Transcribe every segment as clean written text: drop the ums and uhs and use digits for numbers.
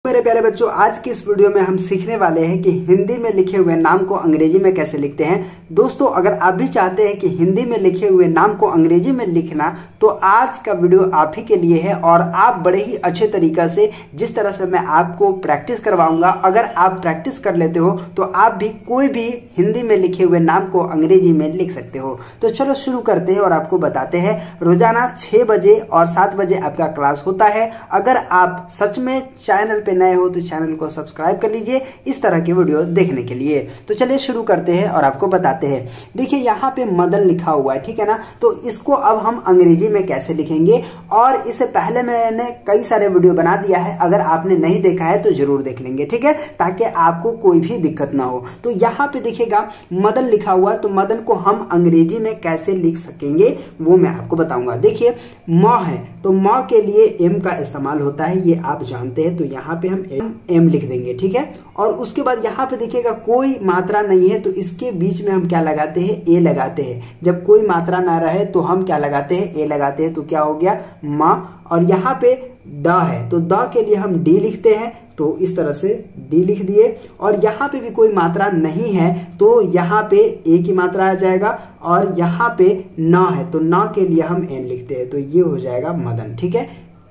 मेरे प्यारे बच्चों, आज की इस वीडियो में हम सीखने वाले हैं कि हिंदी में लिखे हुए नाम को अंग्रेजी में कैसे लिखते हैं। दोस्तों, अगर आप भी चाहते हैं कि हिंदी में लिखे हुए नाम को अंग्रेजी में लिखना, तो आज का वीडियो आप ही के लिए है और आप बड़े ही अच्छे तरीका से, जिस तरह से मैं आपको प्रैक्टिस करवाऊंगा, अगर आप प्रैक्टिस कर लेते हो तो आप भी कोई भी हिंदी में लिखे हुए नाम को अंग्रेजी में लिख सकते हो। तो चलो शुरू करते हैं और आपको बताते हैं। रोजाना 6 बजे और 7 बजे आपका क्लास होता है। अगर आप सच में चैनल पे नए हो तो चैनल को सब्सक्राइब कर लीजिए इस तरह के वीडियो देखने के लिए। तो चलिए शुरू करते हैं और आपको बताते हैं। देखिए यहाँ पे मदन लिखा हुआ है, ठीक है ना। तो इसको अब हम अंग्रेजी में कैसे लिखेंगे, और इससे पहले मैंने कई सारे वीडियो बना दिया है, अगर आपने नहीं देखा है तो जरूर देख लेंगे, ठीक है, ताकि आपको कोई भी दिक्कत ना हो। तो यहाँ पे देखिएगा मदन लिखा हुआ है, तो मदन को हम अंग्रेजी में कैसे लिख सकेंगे वो मैं आपको बताऊंगा। देखिए माँ है तो माँ के लिए एम का इस्तेमाल होता है, ये आप जानते हैं। तो यहाँ पे हम एम लिख देंगे, ठीक है। और उसके बाद यहाँ पे देखिएगा कोई मात्रा नहीं है, तो इसके बीच में हम क्या लगाते हैं, ए लगाते हैं। जब कोई मात्रा ना रहे तो हम क्या लगाते हैं, ए लगाते हैं। तो क्या हो गया, माँ। और यहाँ पे द है तो द के लिए हम डी लिखते हैं, तो इस तरह से डी लिख दिए। और यहाँ पे भी कोई मात्रा नहीं है तो यहाँ पे ए की मात्रा आ जाएगा, और यहाँ पे न है तो न के लिए हम एन लिखते हैं, तो ये हो जाएगा मदन, ठीक है।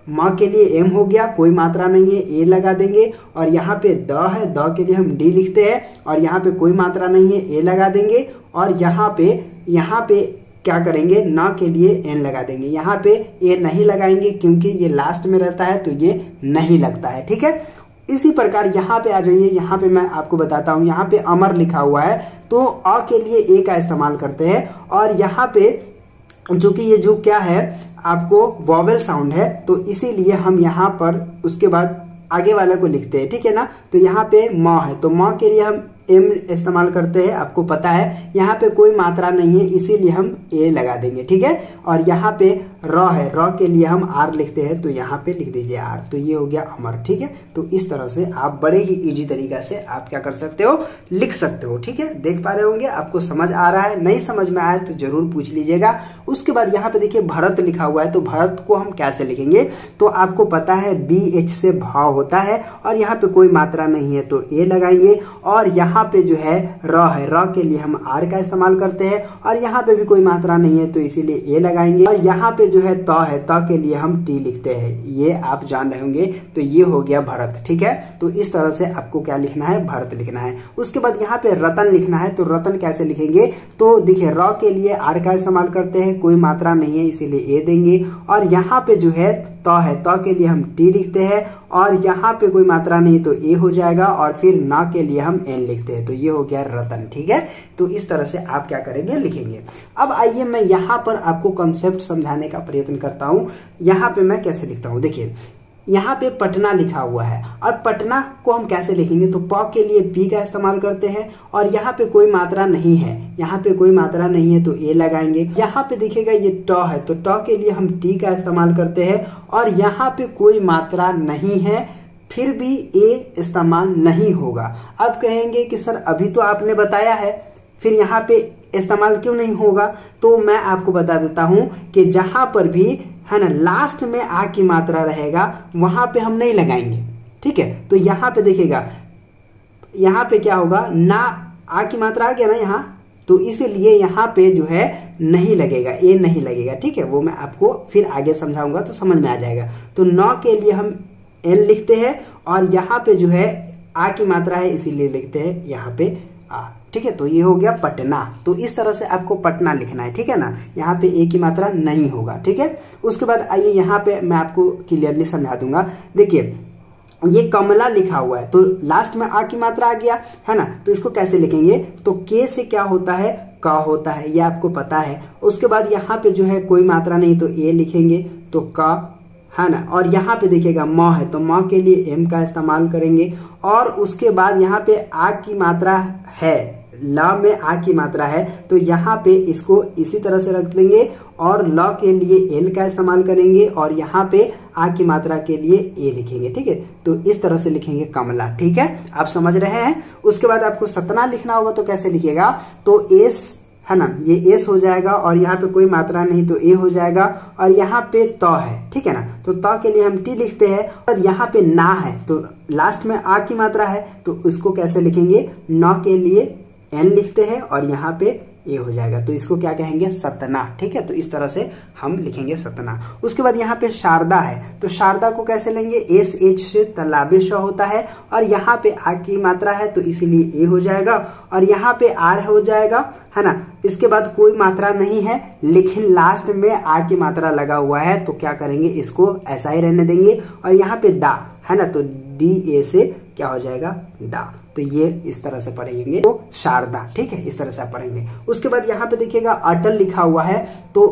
माँ के लिए एम हो गया, कोई मात्रा नहीं है, ए लगा देंगे। और यहाँ पे द है, द के लिए हम डी लिखते हैं, और यहाँ पे कोई मात्रा नहीं है, ए लगा देंगे। और यहाँ पे क्या करेंगे, ना के लिए एन लगा देंगे। यहाँ पे ए नहीं लगाएंगे क्योंकि ये लास्ट में रहता है, तो ये नहीं लगता है, ठीक है। इसी प्रकार यहाँ पे आ जाइए, यहाँ पे मैं आपको बताता हूँ। यहाँ पे अमर लिखा हुआ है, तो अ के लिए ए का इस्तेमाल करते हैं। और यहाँ पे जो कि ये जो क्या है, आपको वॉवेल साउंड है, तो इसीलिए हम यहाँ पर उसके बाद आगे वाले को लिखते हैं, ठीक है ना। तो यहाँ पे माँ है तो माँ के लिए हम एम इस्तेमाल करते हैं, आपको पता है। यहाँ पे कोई मात्रा नहीं है इसीलिए हम ए लगा देंगे, ठीक है। और यहाँ पे र है, र के लिए हम आर लिखते हैं, तो यहाँ पे लिख दीजिए आर, तो ये हो गया अमर, ठीक है। तो इस तरह से आप बड़े ही इजी तरीका से आप क्या कर सकते हो, लिख सकते हो, ठीक है। देख पा रहे होंगे, आपको समझ आ रहा है। नहीं समझ में आया तो जरूर पूछ लीजिएगा। उसके बाद यहाँ पे देखिए भरत लिखा हुआ है, तो भरत को हम कैसे लिखेंगे, तो आपको पता है BH से भाव होता है, और यहाँ पे कोई मात्रा नहीं है तो ए लगाएंगे। और यहाँ पे जो है र के लिए हम आर का इस्तेमाल करते हैं, और यहाँ पे भी कोई मात्रा नहीं है तो इसीलिए ए लगाएंगे। और यहाँ पे जो है त के लिए हम टी लिखते हैं, ये आप जान रहे होंगे। तो ये हो गया भरत, ठीक है। तो इस तरह से आपको क्या लिखना है, भरत लिखना है। उसके बाद यहाँ पे रतन लिखना है, तो रतन कैसे लिखेंगे, तो देखिए र के लिए आर का इस्तेमाल करते हैं, कोई मात्रा नहीं है इसीलिए ए देंगे। और यहाँ पे जो है त के लिए हम टी लिखते हैं, और यहाँ पे कोई मात्रा नहीं तो ए हो जाएगा। और फिर ना के लिए हम एन लिखते हैं, तो ये हो गया रतन, ठीक है। तो इस तरह से आप क्या करेंगे, लिखेंगे। अब आइए मैं यहाँ पर आपको कॉन्सेप्ट समझाने का प्रयत्न करता हूँ। यहाँ पे मैं कैसे लिखता हूँ, देखिए यहाँ पे पटना लिखा हुआ है, और पटना को हम कैसे लिखेंगे, तो प के लिए पी का इस्तेमाल करते हैं। और यहाँ पे कोई मात्रा नहीं है, यहाँ पे कोई मात्रा नहीं है तो ए लगाएंगे। यहाँ पे देखिएगा ये ट है, तो ट के लिए हम टी का इस्तेमाल करते हैं। और यहाँ पे कोई मात्रा नहीं है, फिर भी ए इस्तेमाल नहीं होगा। अब कहेंगे कि सर अभी तो आपने बताया है, फिर यहाँ पे इस्तेमाल क्यों नहीं होगा, तो मैं आपको बता देता हूँ कि जहां पर भी है ना लास्ट में आ की मात्रा रहेगा वहां पे हम नहीं लगाएंगे, ठीक है। तो यहाँ पे देखिएगा, यहाँ पे क्या होगा, ना आ की मात्रा आ गया ना यहाँ, तो इसीलिए यहाँ पे जो है नहीं लगेगा, ए नहीं लगेगा, ठीक है। वो मैं आपको फिर आगे समझाऊंगा तो समझ में आ जाएगा। तो नौ के लिए हम एन लिखते हैं, और यहाँ पे जो है आ की मात्रा है इसीलिए लिखते हैं यहाँ पे आ, ठीक है। तो ये हो गया पटना। तो इस तरह से आपको पटना लिखना है, ठीक है ना। यहाँ पे ए की मात्रा नहीं होगा, ठीक है। उसके बाद आइए यहाँ पे मैं आपको क्लियरली समझा दूंगा। देखिए ये कमला लिखा हुआ है, तो लास्ट में आ की मात्रा आ गया है ना, तो इसको कैसे लिखेंगे, तो के से क्या होता है, का होता है, ये आपको पता है। उसके बाद यहाँ पे जो है कोई मात्रा नहीं तो ए लिखेंगे, तो का है ना। और यहाँ पे देखिएगा माँ है, तो माँ के लिए एम का इस्तेमाल करेंगे। और उसके बाद यहाँ पे आ की मात्रा है, ला में आ की मात्रा है, तो यहाँ पे इसको इसी तरह से रख देंगे। और ल के लिए एल का इस्तेमाल करेंगे, और यहाँ पे आ की मात्रा के लिए ए लिखेंगे, ठीक है। तो इस तरह से लिखेंगे कमला, ठीक है। आप समझ रहे हैं। उसके बाद आपको सतना लिखना होगा, तो कैसे लिखिएगा, तो एस है ना, ये एस हो जाएगा और यहाँ पे कोई मात्रा नहीं तो ए हो जाएगा और यहाँ पे त है, ठीक है ना। तो त के लिए हम टी लिखते हैं और यहाँ पे ना है तो लास्ट में आ की मात्रा है तो उसको कैसे लिखेंगे, न के लिए एन लिखते हैं और यहाँ पे ए हो जाएगा तो इसको क्या कहेंगे, सतना, ठीक है। तो इस तरह से हम लिखेंगे सतना। उसके बाद यहाँ पे शारदा है तो शारदा को कैसे लेंगे, एस एच से तलाबे श होता है और यहाँ पे आ की मात्रा है तो इसीलिए ए हो जाएगा और यहाँ पे आर हो जाएगा, है ना। इसके बाद कोई मात्रा नहीं है लेकिन लास्ट में आ की मात्रा लगा हुआ है तो क्या करेंगे, इसको ऐसा ही रहने देंगे और यहाँ पे दा है ना तो डी ए से क्या हो जाएगा, दा। तो ये इस तरह से पढ़ेंगे तो शारदा, ठीक है, इस तरह से आप पढ़ेंगे। उसके बाद यहाँ पे देखिएगा अटल लिखा हुआ है तो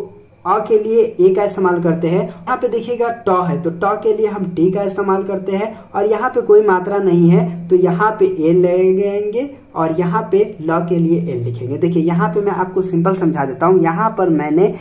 अ के लिए ए का इस्तेमाल करते हैं। यहाँ पे देखिएगा ट है तो ट के लिए हम टी का इस्तेमाल करते हैं और यहाँ पे कोई मात्रा नहीं है तो यहाँ पे ए लगेंगे और यहाँ पे ल के लिए एल लिखेंगे। देखिए यहाँ पे मैं आपको सिंपल समझा देता हूँ, यहाँ पर मैंने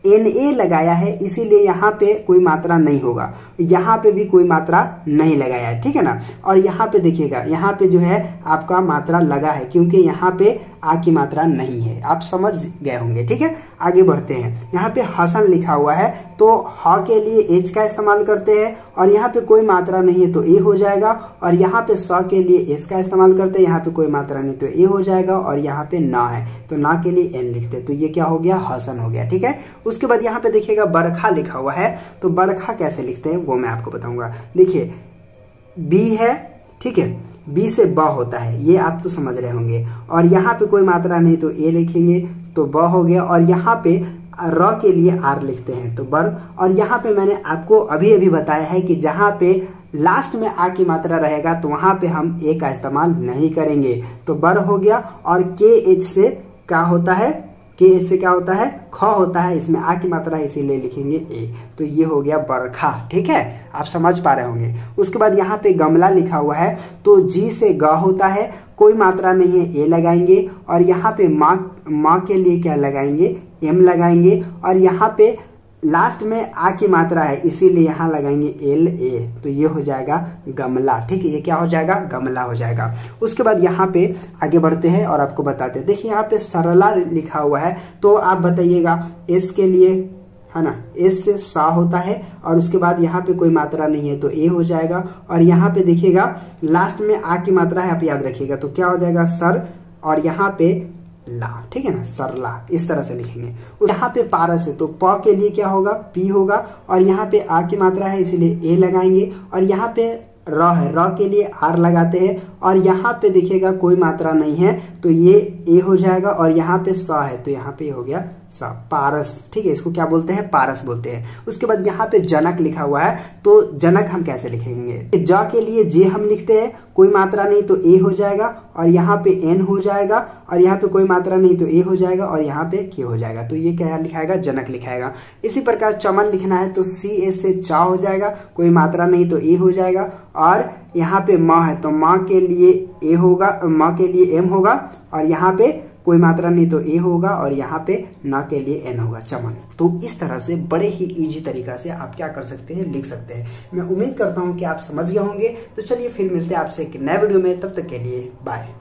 NA लगाया है इसीलिए यहाँ पे कोई मात्रा नहीं होगा, यहाँ पे भी कोई मात्रा नहीं लगाया है, ठीक है ना। और यहाँ पे देखिएगा यहाँ पे जो है आपका मात्रा लगा है क्योंकि यहाँ पे आ की मात्रा नहीं है, आप समझ गए होंगे, ठीक है। आगे बढ़ते हैं, यहाँ पे हसन लिखा हुआ है तो ह के लिए एच का इस्तेमाल करते हैं और यहाँ पे कोई मात्रा नहीं है तो ए हो जाएगा और यहाँ पे स के लिए एस का इस्तेमाल करते हैं, यहाँ पे कोई मात्रा नहीं तो ए हो जाएगा और यहाँ पे ना है तो ना के लिए एन लिखते हैं तो ये क्या हो गया, हसन हो गया, ठीक है। उसके बाद यहाँ पे देखिएगा बरखा लिखा हुआ है तो बरखा कैसे लिखते हैं वो मैं आपको बताऊंगा। देखिए बी है, ठीक है, बी से ब होता है ये आप तो समझ रहे होंगे और यहाँ पे कोई मात्रा नहीं तो ए लिखेंगे तो ब हो गया और यहाँ पे र के लिए आर लिखते हैं तो बर। और यहाँ पे मैंने आपको अभी अभी बताया है कि जहाँ पे लास्ट में आ की मात्रा रहेगा तो वहां पे हम ए का इस्तेमाल नहीं करेंगे तो बर हो गया। और के एच से क्या होता है, के एच से क्या होता है, ख होता है, इसमें आ की मात्रा इसीलिए लिखेंगे ए तो ये हो गया बरखा, ठीक है, आप समझ पा रहे होंगे। उसके बाद यहाँ पे गमला लिखा हुआ है तो जी से ग होता है, कोई मात्रा नहीं है ए लगाएंगे और यहाँ पे माँ के लिए क्या लगाएंगे, एम लगाएंगे और यहाँ पे लास्ट में आ की मात्रा है इसीलिए यहाँ लगाएंगे एल ए तो ये हो जाएगा गमला, ठीक है, ये क्या हो जाएगा, गमला हो जाएगा। उसके बाद यहाँ पे आगे बढ़ते हैं और आपको बताते हैं। देखिए यहाँ पे सरला लिखा हुआ है तो आप बताइएगा एस के लिए, है ना, एस से सा होता है और उसके बाद यहाँ पे कोई मात्रा नहीं है तो ए हो जाएगा और यहाँ पे देखिएगा लास्ट में आ की मात्रा है, आप याद रखिएगा तो क्या हो जाएगा, सर और यहाँ पे ला, ठीक है ना, सरला, इस तरह से लिखेंगे। यहाँ पे पारस है तो प के लिए क्या होगा, पी होगा और यहाँ पे आ की मात्रा है इसीलिए ए लगाएंगे और यहाँ पे र है, र के लिए आर लगाते हैं और यहाँ पे देखिएगा कोई मात्रा नहीं है तो ये ए हो जाएगा और यहाँ पे स है तो यहाँ पे हो गया स, पारस, ठीक है, इसको क्या बोलते हैं, पारस बोलते हैं। उसके बाद यहाँ पे जनक लिखा हुआ है तो जनक हम कैसे लिखेंगे, ज के लिए जे हम लिखते हैं, कोई मात्रा नहीं तो ए हो जाएगा और यहाँ पे एन हो जाएगा और यहाँ पे कोई मात्रा नहीं तो ए हो जाएगा और यहाँ पे के हो जाएगा तो ये क्या लिखाएगा, जनक लिखाएगा। इसी प्रकार चमन लिखना है तो सी एस से चा हो जाएगा, कोई मात्रा नहीं तो ए हो जाएगा और यहाँ पे माँ है तो माँ के लिए ए होगा, माँ के लिए एम होगा और यहाँ पे कोई मात्रा नहीं तो ए होगा और यहाँ पे ना के लिए एन होगा, चमन। तो इस तरह से बड़े ही इजी तरीका से आप क्या कर सकते हैं, लिख सकते हैं। मैं उम्मीद करता हूँ कि आप समझ गए होंगे। तो चलिए फिर मिलते हैं आपसे एक नए वीडियो में, तब तक के लिए बाय।